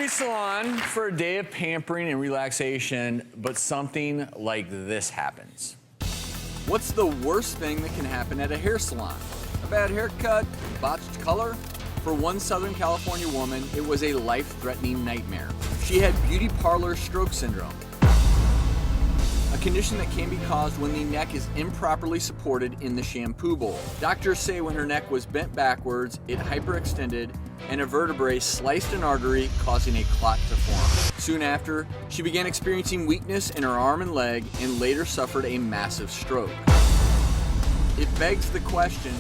beauty salon for a day of pampering and relaxation, but something like this happens. What's the worst thing that can happen at a hair salon? A bad haircut, botched color? For one Southern California woman, it was a life-threatening nightmare. She had beauty parlor stroke syndrome, a condition that can be caused when the neck is improperly supported in the shampoo bowl. Doctors say when her neck was bent backwards, it hyperextended, and a vertebrae sliced an artery, causing a clot to form. Soon after, she began experiencing weakness in her arm and leg, and later suffered a massive stroke. It begs the question,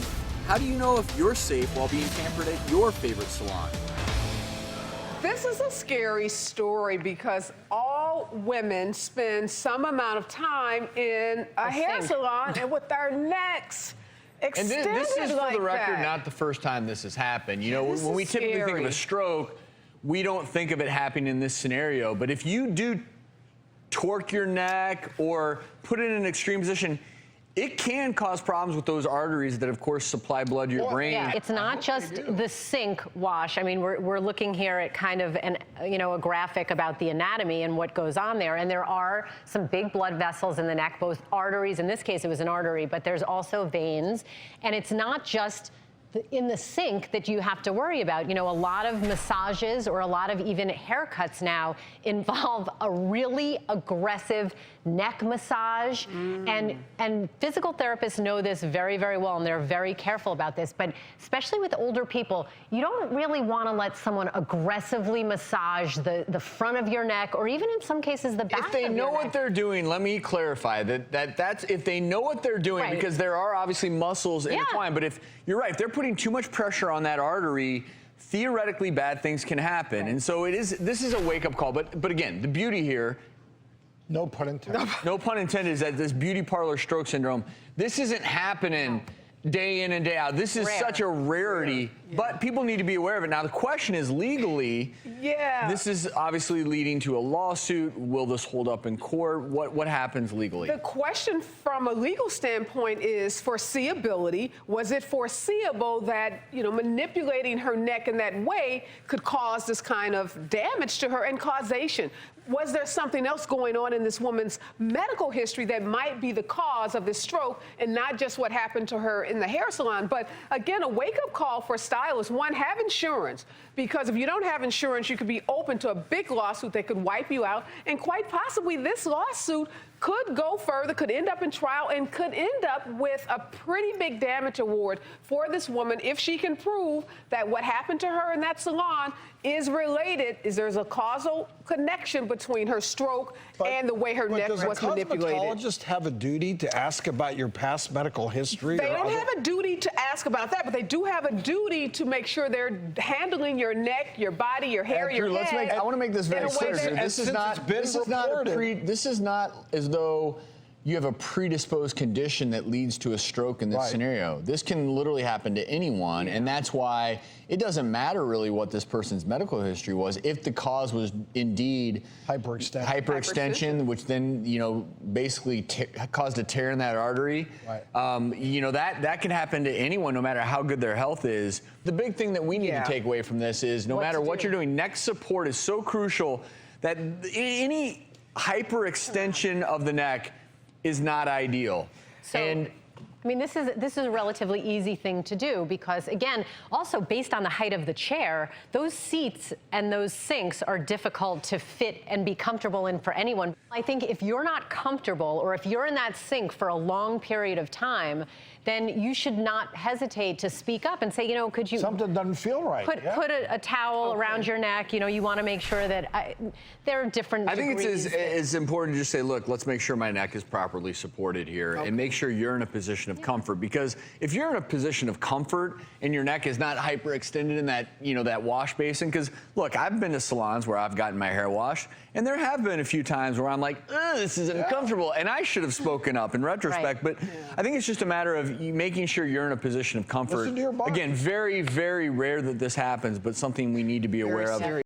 how do you know if you're safe while being pampered at your favorite salon? This is a scary story because all women spend some amount of time in a hair salon and with their necks extended. And this is, for like the record, that. not the first time this has happened. You know, This when we is typically think of scary. a stroke, we don't think of it happening in this scenario. But if you do torque your neck or put it in an extreme position, it can cause problems with those arteries that, of course, supply blood to your brain. Yeah, it's not just the sink wash. I mean, we're looking here at kind of a graphic about the anatomy and what goes on there. And there are some big blood vessels in the neck, both arteries. In this case, it was an artery, but there's also veins. And it's not just in the sink that you have to worry about. You know, a lot of massages or a lot of even haircuts now involve a really aggressive neck massage. And physical therapists know this very, very well, and they're very careful about this. But especially with older people, you don't really want to let someone aggressively massage the front of your neck, or even in some cases the back If they of know your what neck. they're doing, let me clarify that's if they know what they're doing, Right. because there are obviously muscles intertwined. But if you're right, if they're putting too much pressure on that artery, theoretically bad things can happen. Right. And so this is a wake-up call. But again, the beauty here, no pun intended. no pun intended, is that this beauty parlor stroke syndrome, this isn't happening day in and day out. This is such a rarity, but people need to be aware of it. Now, the question is, legally, this is obviously leading to a lawsuit. Will this hold up in court? What happens legally? The question from a legal standpoint is foreseeability. Was it foreseeable that, you know, manipulating her neck in that way could cause this kind of damage to her, and causation? Was there something else going on in this woman's medical history that might be the cause of this stroke, and not just what happened to her in the hair salon? But again, a wake-up call for stylists. One, have insurance, because if you don't have insurance, you could be open to a big lawsuit that could wipe you out. And quite possibly this lawsuit could go further, could end up in trial, and could end up with a pretty big damage award for this woman if she can prove that what happened to her in that salon is related, there's a causal connection between her stroke and the way her neck was manipulated. Does a cosmetologist have a duty to ask about your past medical history? They don't have a duty to ask about that, but they do have a duty to make sure they're handling your neck, your body, your hair, your head. I want to make this very clear. This is not as though you have a predisposed condition that leads to a stroke in this scenario. This can literally happen to anyone, and that's why it doesn't matter really what this person's medical history was. If the cause was indeed hyperextension, which then, you know, basically caused a tear in that artery, you know, that can happen to anyone no matter how good their health is. The big thing that we need to take away from this is no matter what you're doing, neck support is so crucial that any hyperextension of the neck is not ideal. So, I mean, this is a relatively easy thing to do because, again, also based on the height of the chair, those seats and those sinks are difficult to fit and be comfortable in for anyone. I think if you're not comfortable, or if you're in that sink for a long period of time, then you should not hesitate to speak up and say, you know, could you... Something doesn't feel right. Put a towel around your neck. You know, you want to make sure that there are different degrees. I think it's important to just say, look, let's make sure my neck is properly supported here and make sure you're in a position of comfort. Because if you're in a position of comfort and your neck is not hyperextended in that, you know, that wash basin, because look, I've been to salons where I've gotten my hair washed, and there have been a few times where I'm like, this is uncomfortable, and I should have spoken up in retrospect. But I think it's just a matter of making sure you're in a position of comfort. Listen to your body. Again, very, very rare that this happens, but something we need to be aware of.